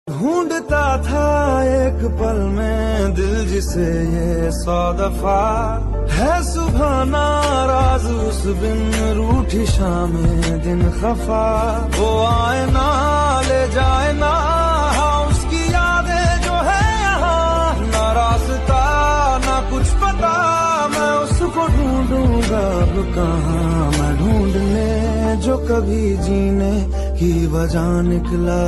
ढूंढता था एक पल में दिल जिसे ये 100 दफा है सुबह नाराज उस बिन रूठी शामें दिन खफा वो आए ना ले जाए ना हाँ उसकी यादें जो है यहाँ ना रास्ता ना कुछ पता मैं उसको ढूंढूंगा अब कहाँ मैं ढूंढने जो कभी जीने की वजह निकला।